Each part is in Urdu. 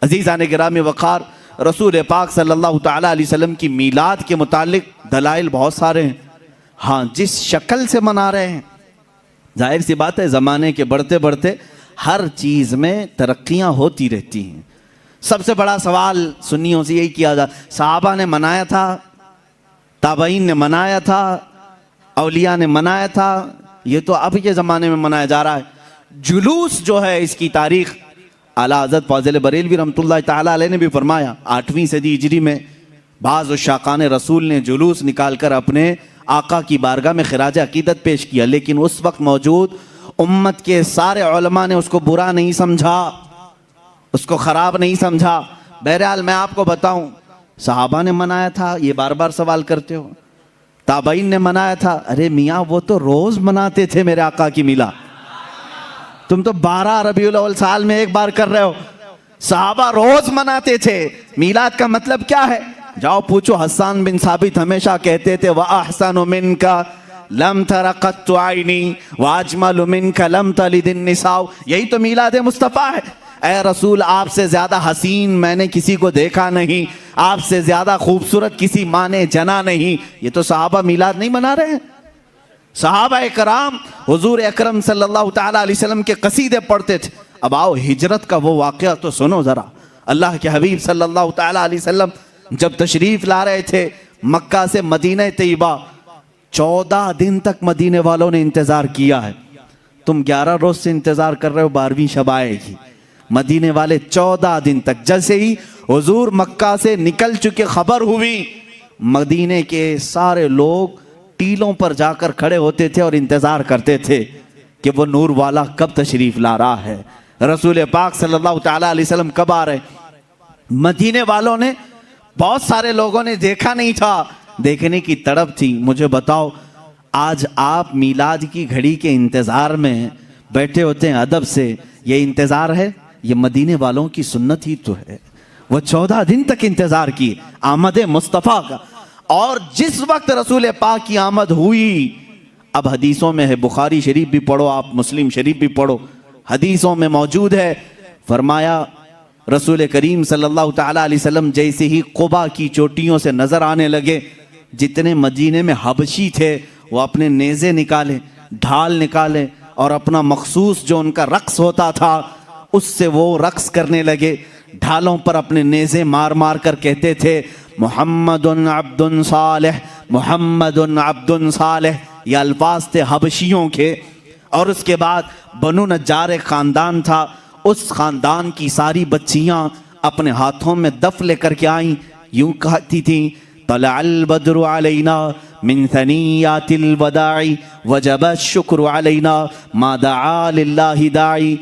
عزیزان گرامی وقار، رسول پاک صلی اللہ تعالیٰ علیہ وسلم کی میلاد کے متعلق دلائل بہت سارے ہیں۔ ہاں، جس شکل سے منا رہے ہیں، ظاہر سی بات ہے زمانے کے بڑھتے بڑھتے ہر چیز میں ترقیاں ہوتی رہتی ہیں۔ سب سے بڑا سوال سنیوں سے یہی کیا جاتا، صحابہ نے منایا تھا، تابعین نے منایا تھا، اولیاء نے منایا تھا، یہ تو اب کے زمانے میں منایا جا رہا ہے۔ جلوس جو ہے اس کی تاریخ اعلیٰ حضرت فاضل بریلوی رحمۃ اللہ تعالیٰ علیہ نے بھی فرمایا، 8ویں صدی ہجری میں بعض عشاقان رسول نے جلوس نکال کر اپنے آقا کی بارگاہ میں خراج عقیدت پیش کیا، لیکن اس وقت موجود امت کے سارے علماء نے اس کو برا نہیں سمجھا، اس کو خراب نہیں سمجھا۔ بہرحال میں آپ کو بتاؤں، صحابہ نے منایا تھا، یہ بار بار سوال کرتے ہو، تابعین نے منایا تھا، ارے میاں وہ تو روز مناتے تھے میرے آقا کی میلاد، تم تو 12 ربیع الاول سال میں ایک بار کر رہے ہو، صحابہ روز مناتے تھے۔ میلاد کا مطلب کیا ہے؟ جاؤ پوچھو، حسان بن ثابت ہمیشہ کہتے تھے وَأَحْسَنُ مِنْكَ لَمْ تَرَ قَطُّ عَيْنِي وَأَجْمَلُ مِنْكَ لَمْ تَلِدِ النِّسَاءُ، یہی تو میلاد مصطفیٰ ہے۔ اے رسول، آپ سے زیادہ حسین میں نے کسی کو دیکھا نہیں، آپ سے زیادہ خوبصورت کسی ماں نے جنا نہیں۔ یہ تو صحابہ میلاد نہیں منا رہے ہیں۔ صحابہ کرام حضور اکرم صلی اللہ تعالیٰ علیہ وسلم کے قصیدے پڑھتے تھے۔ اب آؤ ہجرت کا وہ واقعہ تو سنو ذرا۔ اللہ کے حبیب صلی اللہ تعالیٰ علیہ وسلم جب تشریف لا رہے تھے مکہ سے مدینہ طیبہ، 14 دن تک مدینے والوں نے انتظار کیا ہے۔ تم 11 روز سے انتظار کر رہے ہو 12ویں شب آئے گی، مدینے والے 14 دن تک۔ جیسے ہی حضور مکہ سے نکل چکے خبر ہوئی، مدینے کے سارے لوگ ٹیلوں پر جا کر کھڑے ہوتے تھے اور انتظار کرتے تھے کہ وہ نور والا کب تشریف لا رہا ہے، رسول پاک صلی اللہ تعالیٰ علیہ وسلم کب آ رہے۔ مدینے والوں نے، بہت سارے لوگوں نے دیکھا نہیں تھا، دیکھنے کی تڑپ تھی۔ مجھے بتاؤ، آج آپ میلاد کی گھڑی کے انتظار میں بیٹھے ہوتے ہیں ادب سے، یہ انتظار ہے؟ یہ مدینے والوں کی سنت ہی تو ہے۔ وہ 14 دن تک انتظار کی آمد مصطفیٰ کا، اور جس وقت رسول پاک کی آمد ہوئی، اب حدیثوں میں ہے، بخاری شریف بھی پڑھو آپ، مسلم شریف بھی پڑھو، حدیثوں میں موجود ہے، فرمایا رسول کریم صلی اللہ تعالیٰ علیہ وسلم جیسے ہی قبا کی چوٹیوں سے نظر آنے لگے، جتنے مدینے میں حبشی تھے وہ اپنے نیزے نکالے، ڈھال نکالے، اور اپنا مخصوص جو ان کا رقص ہوتا تھا اس سے وہ رقص کرنے لگے، ڈھالوں پر اپنے نیزے مار مار کر کہتے تھے محمد عبد صالح، محمد عبد صالح، یہ الفاظ تھے حبشیوں کے۔ اور اس کے بعد بنو نجار ایک خاندان تھا، اس خاندان کی ساری بچیاں اپنے ہاتھوں میں دف لے کر کے آئیں، یوں کہتی تھیں طلع البدر علینا من ثنیات الوداع وجب الشکر علینا ما دعا للہ داعی۔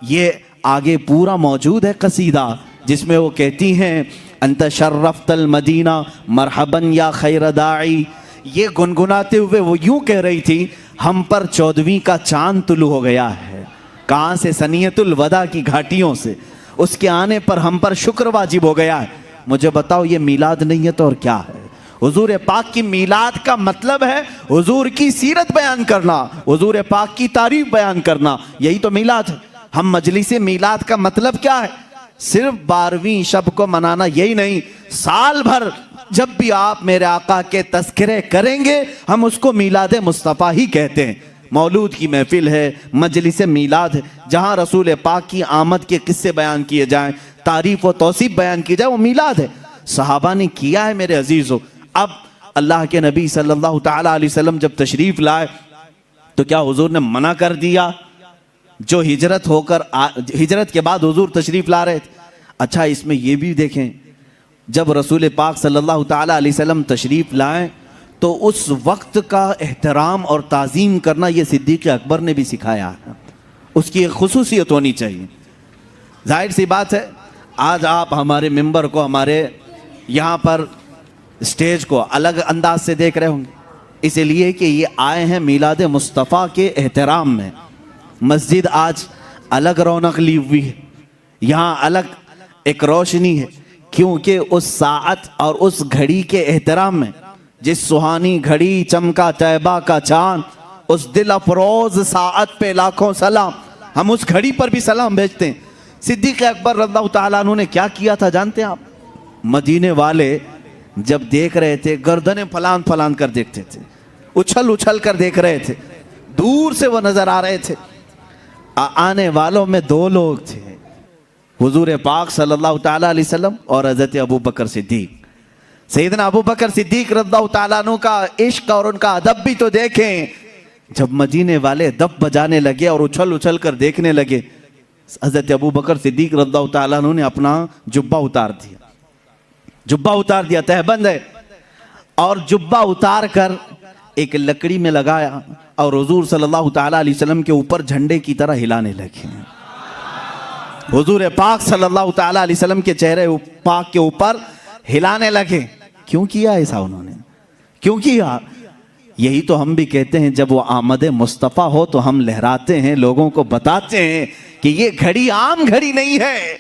یہ آگے پورا موجود ہے قصیدہ جس میں وہ کہتی ہیں انت شرفت المدینہ مرحبا یا خیر داعی۔ یہ گنگناتے ہوئے وہ یوں کہہ رہی تھی ہم پر 14ویں کا چاند طلوع ہو گیا ہے، کہاں سے؟ سنیت الوداع کی گھاٹیوں سے، اس کے آنے پر ہم پر شکر واجب ہو گیا ہے۔ مجھے بتاؤ یہ میلاد نہیں ہے تو اور کیا ہے؟ حضور پاک کی میلاد کا مطلب ہے حضور کی سیرت بیان کرنا، حضور پاک کی تعریف بیان کرنا، یہی تو میلاد ہے۔ ہم مجلس میلاد کا مطلب کیا ہے؟ صرف 12ویں شب کو منانا یہی نہیں، سال بھر جب بھی آپ میرے آقا کے تذکرے کریں گے ہم اس کو میلاد مصطفیٰ ہی کہتے ہیں۔ مولود کی محفل ہے، مجلس میلاد ہے، جہاں رسول پاک کی آمد کے قصے بیان کیے جائیں، تعریف و توصیف بیان کی جائے، وہ میلاد ہے۔ صحابہ نے کیا ہے میرے عزیزو۔ اب اللہ کے نبی صلی اللہ تعالیٰ علیہ وسلم جب تشریف لائے تو کیا حضور نے منع کر دیا؟ جو ہجرت کے بعد حضور تشریف لا رہے تھے۔ اچھا اس میں یہ بھی دیکھیں، جب رسول پاک صلی اللہ تعالیٰ علیہ وسلم تشریف لائیں تو اس وقت کا احترام اور تعظیم کرنا یہ صدیق اکبر نے بھی سکھایا ہے، اس کی ایک خصوصیت ہونی چاہیے۔ ظاہر سی بات ہے آج آپ ہمارے ممبر کو، ہمارے یہاں پر اسٹیج کو الگ انداز سے دیکھ رہے ہوں گے، اس لیے کہ یہ آئے ہیں میلاد مصطفیٰ کے احترام میں۔ مسجد آج الگ رونق لی ہوئی ہے، یہاں الگ ایک روشنی ہے، کیونکہ اس ساعت اور اس گھڑی کے احترام میں، جس سہانی گھڑی چمکا طیبہ کا چاند، اس دل افروز ساعت پہ لاکھوں سلام۔ ہم اس گھڑی پر بھی سلام بھیجتے ہیں صدیق اکبر رضی اللہ تعالیٰ عنہ نے کیا کیا تھا جانتے ہیں آپ؟ مدینے والے جب دیکھ رہے تھے گردنیں پھلان پھلان کر دیکھتے تھے، اچھل اچھل کر دیکھ رہے تھے، دور سے وہ نظر آ رہے تھے۔ آنے والوں میں دو لوگ تھے، حضور پاک صلی اللہ تعالیٰ علیہ وسلم اور حضرت ابو بکر صدیق۔ سیدنا ابو بکر صدیق رضی اللہ تعالیٰ عنہ کا عشق اور ان کا ادب بھی تو دیکھیں۔ جب مدینے والے دف بجانے لگے اور اچھل اچھل کر دیکھنے لگے، حضرت ابو بکر صدیق رضی اللہ تعالیٰ عنہ نے اپنا جبہ اتار دیا، جبہ اتار دیا، تہبند ہے، اور جبہ اتار کر ایک لکڑی میں لگایا اور حضور صلی اللہ تعالیٰ علیہ وسلم کے اوپر جھنڈے کی طرح ہلانے لگے۔ حضور پاک صلی اللہ تعالیٰ علیہ وسلم کے چہرے پاک کے اوپر ہلانے لگے۔ کیوں کیا ایسا انہوں نے؟ کیوں کیا؟ یہی تو ہم بھی کہتے ہیں، جب وہ آمد مصطفیٰ ہو تو ہم لہراتے ہیں، لوگوں کو بتاتے ہیں کہ یہ گھڑی عام گھڑی نہیں ہے۔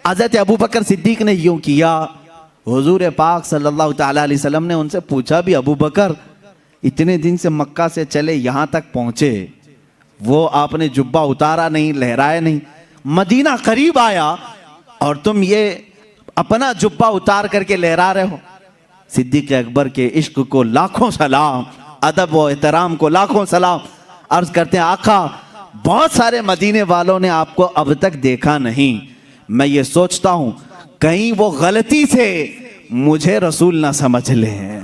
حضرت ابو بکر صدیق نے یوں کیا۔ حضور پاک صلی اللہ تعالیٰ علیہ وسلم نے ان سے پوچھا بھی، ابو بکر اتنے دن سے مکہ سے چلے یہاں تک پہنچے، وہ آپ نے جبہ اتارا نہیں، لہرائے نہیں، مدینہ قریب آیا اور تم یہ اپنا جبہ اتار کر کے لہرا رہے ہو۔ صدیق اکبر کے عشق کو لاکھوں سلام، ادب و احترام کو لاکھوں سلام۔ عرض کرتے ہیں آقا بہت سارے مدینے والوں نے آپ کو اب تک دیکھا نہیں، میں یہ سوچتا ہوں کہیں وہ غلطی سے مجھے رسول نہ سمجھ لیں،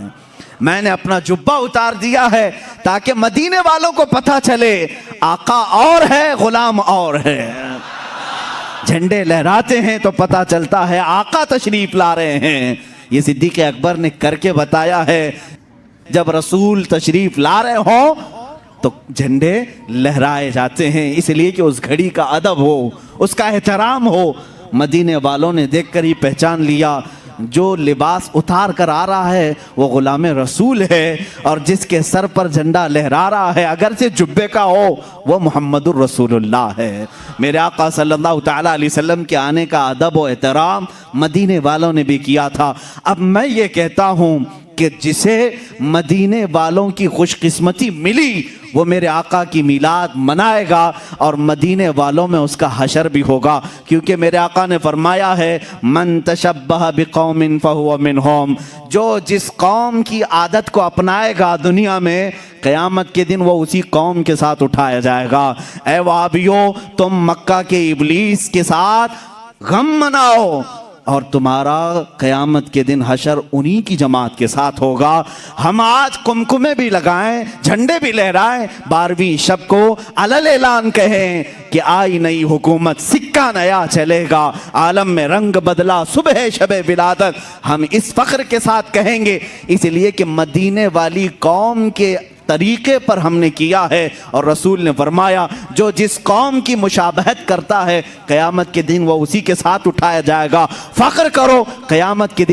میں نے اپنا جبہ اتار دیا ہے تاکہ مدینے والوں کو پتہ چلے آقا اور ہے غلام اور ہے۔ جھنڈے لہراتے ہیں تو پتہ چلتا ہے آقا تشریف لا رہے ہیں۔ یہ صدیق اکبر نے کر کے بتایا ہے، جب رسول تشریف لا رہے ہوں تو جھنڈے لہرائے جاتے ہیں، اس لیے کہ اس گھڑی کا ادب ہو، اس کا احترام ہو۔ مدینے والوں نے دیکھ کر ہی پہچان لیا، جو لباس اتار کر آ رہا ہے وہ غلام رسول ہے، اور جس کے سر پر جھنڈا لہرا رہا ہے اگرچہ جبے کا ہو وہ محمد الرسول اللہ ہے۔ میرے آقا صلی اللہ تعالیٰ علیہ وسلم کے آنے کا ادب و احترام مدینے والوں نے بھی کیا تھا۔ اب میں یہ کہتا ہوں کہ جسے مدینے والوں کی خوش قسمتی ملی وہ میرے آقا کی میلاد منائے گا، اور مدینے والوں میں اس کا حشر بھی ہوگا، کیونکہ میرے آقا نے فرمایا ہے من تشبہ بقوم فہو منہم، جو جس قوم کی عادت کو اپنائے گا دنیا میں، قیامت کے دن وہ اسی قوم کے ساتھ اٹھایا جائے گا۔ اے وہابیوں، تم مکہ کے ابلیس کے ساتھ غم مناؤ اور تمہارا قیامت کے دن حشر انہی کی جماعت کے ساتھ ہوگا۔ ہم آج کمکمے بھی لگائیں، جھنڈے بھی لہرائیں، 12ویں شب کو علل اعلان کہیں کہ آئی نئی حکومت، سکہ نیا چلے گا، عالم میں رنگ بدلا صبح شب ولادت، ہم اس فخر کے ساتھ کہیں گے، اس لیے کہ مدینے والی قوم کے طریقے پر ہم نے کیا ہے، اور رسول نے فرمایا جو جس قوم کی مشابہت کرتا ہے قیامت کے دن وہ اسی کے ساتھ اٹھایا جائے گا۔ فخر کرو قیامت کے دن